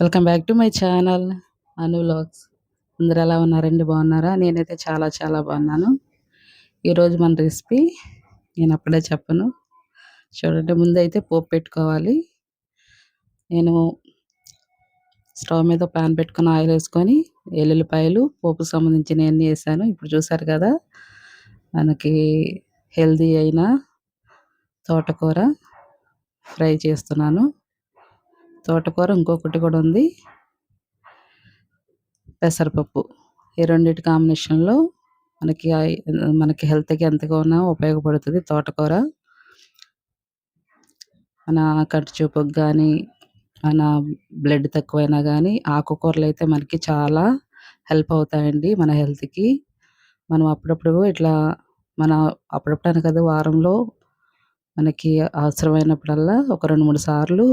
Welcome back to my channel Anu vlogs. అందరూ ఎలా ఉన్నారండి? బాగున్నారా? నేనైతే చాలా చాలా బాగున్నాను. ఈరోజు మన రెసిపీ నేను అప్పుడే చెప్పను. చూడండి, ముందైతే పోపు పెట్టుకోవాలి. నేను స్టవ్ మీద ప్యాన్ పెట్టుకొని ఆయిల్ వేసుకొని ఎల్లుల్లిపాయలు పోపుకు సంబంధించినవన్నీ వేసాను. ఇప్పుడు చూసారు కదా, మనకి హెల్దీ అయిన తోటకూర ఫ్రై చేస్తున్నాను. తోటకూర ఇంకొకటి కూడా ఉంది, పెసరపప్పు. ఈ రెండిటి కాంబినేషన్లో మనకి హెల్త్కి ఎంతగానో ఉపయోగపడుతుంది తోటకూర. మన కంటి చూపుకి కానీ, మన బ్లడ్ తక్కువైనా కానీ ఆకుకూరలు అయితే మనకి చాలా హెల్ప్ అవుతాయండి మన హెల్త్కి. మనం అప్పుడప్పుడు ఇట్లా మన అప్పుడప్పుడు అని కాదు, వారంలో మనకి అవసరమైనప్పుడల్లా ఒక 2-3 సార్లు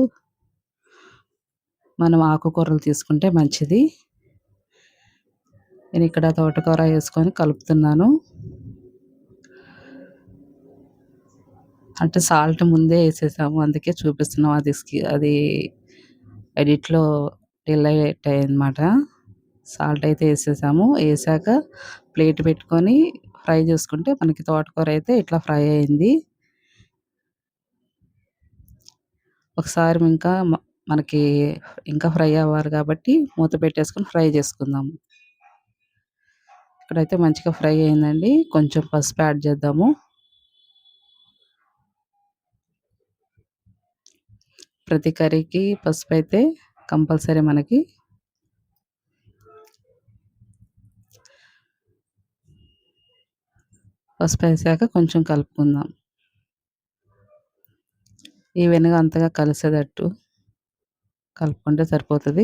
మనం ఆకుకూరలు తీసుకుంటే మంచిది. నేను ఇక్కడ తోటకూర వేసుకొని కలుపుతున్నాను. అంటే సాల్ట్ ముందే వేసేసాము, అందుకే చూపిస్తున్నాం. అది ఎడిట్లో డిలైట్ అయ్యిందన్నమాట. సాల్ట్ అయితే వేసేసాము. వేసాక ప్లేట్ పెట్టుకొని ఫ్రై చేసుకుంటే మనకి తోటకూర అయితే ఇట్లా ఫ్రై అయింది. ఒకసారి మనకి ఇంకా ఫ్రై అవ్వాలి కాబట్టి మూత పెట్టేసుకొని ఫ్రై చేసుకుందాము. ఇక్కడైతే మంచిగా ఫ్రై అయిందండి. కొంచెం పసుపు యాడ్ చేద్దాము. ప్రతి కర్రీకి పసుపు అయితే కంపల్సరీ మనకి. పసుపు వేసాక కొంచెం కలుపుకుందాం, ఈవెన్గా అంతగా కలిసేటట్టు కలుపుకుంటే సరిపోతుంది.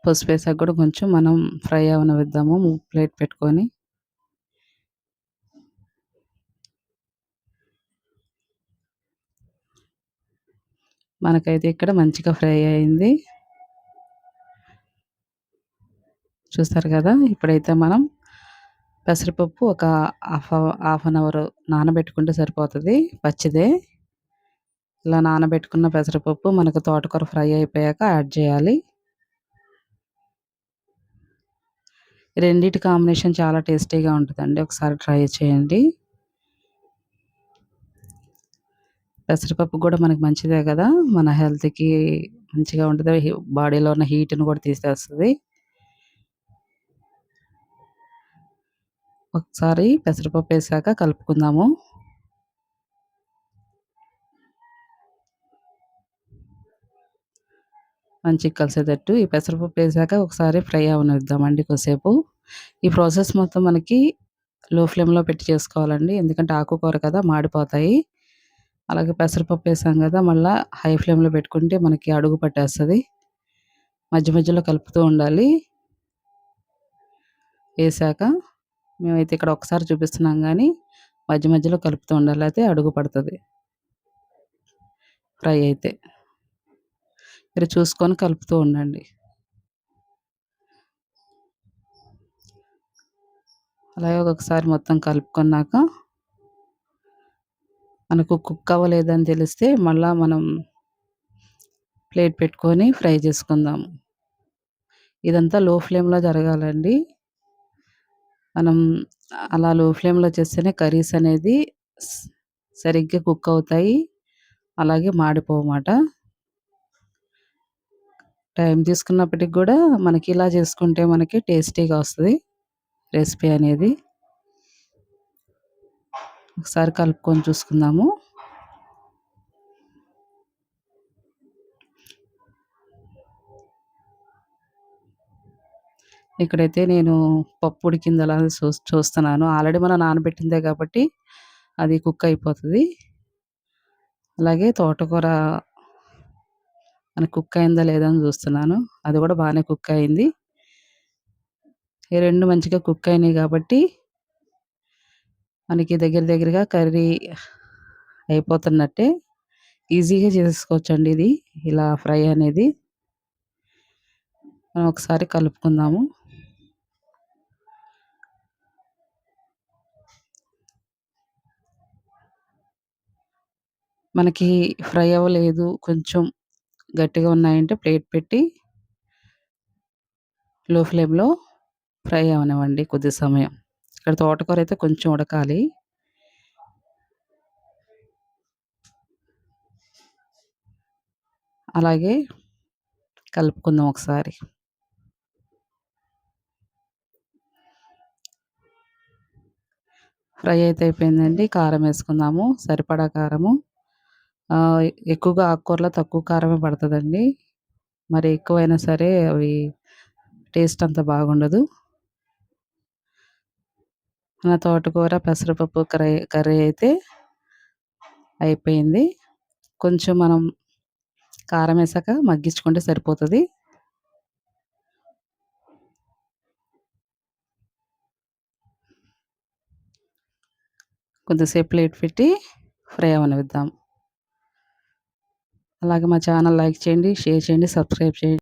పసుపు వేసాక కూడా కొంచెం మనం ఫ్రై అవనిద్దాము ప్లేట్ పెట్టుకొని. మనకైతే ఇక్కడ మంచిగా ఫ్రై అయింది, చూస్తారు కదా. ఇప్పుడైతే మనం పెసరపప్పు ఒక హాఫ్ అన్ అవర్ నానబెట్టుకుంటే సరిపోతుంది, పచ్చిదే. ఇలా నానబెట్టుకున్న పెసరపప్పు మనకు తోటకూర ఫ్రై అయిపోయాక యాడ్ చేయాలి. రెండిటి కాంబినేషన్ చాలా టేస్టీగా ఉంటుందండి, ఒకసారి ట్రై చేయండి. పెసరపప్పు కూడా మనకి మంచిదే కదా, మన హెల్త్కి మంచిగా ఉంటుంది. బాడీలో ఉన్న హీట్ని కూడా తీసేస్తుంది. ఒకసారి పెసరపప్పు వేసాక కలుపుకుందాము. మంచిగా కలిసేటట్టు ఈ పెసరపప్పు వేసాక ఒకసారి ఫ్రై అవనిద్దామండి కొద్దిసేపు. ఈ ప్రాసెస్ మొత్తం మనకి లో ఫ్లేమ్లో పెట్టి చేసుకోవాలండి, ఎందుకంటే ఆకుకూర కదా, మాడిపోతాయి. అలాగే పెసరపప్పు వేసాం కదా, మళ్ళీ హై ఫ్లేమ్లో పెట్టుకుంటే మనకి అడుగు పట్టేస్తుంది. మధ్య మధ్యలో కలుపుతూ ఉండాలి. వేసాక మేమైతే ఇక్కడ ఒకసారి చూపిస్తున్నాం కానీ మధ్య మధ్యలో కలుపుతూ ఉండాలి, అయితే అడుగు పడుతుంది. ఫ్రై అయితే మీరు చూసుకొని కలుపుతూ ఉండండి. అలాగే ఒకసారి మొత్తం కలుపుకున్నాక మనకు కుక్ అవ్వలేదని తెలిస్తే మళ్ళీ మనం ప్లేట్ పెట్టుకొని ఫ్రై చేసుకుందాము. ఇదంతా లో ఫ్లేమ్లో జరగాలండి. మనం అలా లో ఫ్లేమ్లో చేస్తేనే కర్రీస్ అనేది సరిగ్గా కుక్ అవుతాయి, అలాగే మాడిపోవన్నమాట. టైం తీసుకున్నప్పటికి కూడా మనకి ఇలా చేసుకుంటే మనకి టేస్టీగా వస్తుంది రెసిపీ అనేది. ఒకసారి కలుపుకొని చూసుకుందాము. ఇక్కడైతే నేను పప్పు ఉడికిందలా చూస్తున్నాను. ఆల్రెడీ మనం నానబెట్టిందే కాబట్టి అది కుక్ అయిపోతుంది. అలాగే తోటకూర మనకి కుక్ అయిందా లేదా అని చూస్తున్నాను, అది కూడా బాగానే కుక్ అయింది. ఈ రెండు మంచిగా కుక్ అయినాయి కాబట్టి మనకి దగ్గరగా కర్రీ అయిపోతున్నట్టే. ఈజీగా చేసుకోవచ్చండి ఇది, ఇలా ఫ్రై అనేది. మనం ఒకసారి కలుపుకుందాము. మనకి ఫ్రై అవ్వలేదు, కొంచెం గట్టిగా ఉన్నాయంటే ప్లేట్ పెట్టి లో ఫ్లేమ్‌లో ఫ్రై అవ్వనివ్వండి కొద్ది సమయం. ఇక్కడ తోటకూర అయితే కొంచెం ఉడకాలి. అలాగే కలుపుకుందాం ఒకసారి. ఫ్రై అయితే అయిపోయిందండి. కారం వేసుకుందాము. సరిపడా కారము. ఎక్కువగా ఆకుకూరలో తక్కువ కారమే పడతదండి. మరి ఎక్కువైనా సరే అవి టేస్ట్ అంత బాగుండదు. మన తోటకూర, పెసరపప్పు కర్రీ అయితే అయిపోయింది. కొంచెం మనం కారం ఏసాక మగ్గించుకుంటే సరిపోతది. కొద్దిసేపు ప్లేట్ పెట్టి ఫ్రై అవ్వనిద్దాం. అలాగే మా ఛానల్ లైక్ చేయండి, షేర్ చేయండి, సబ్స్క్రైబ్ చేయండి.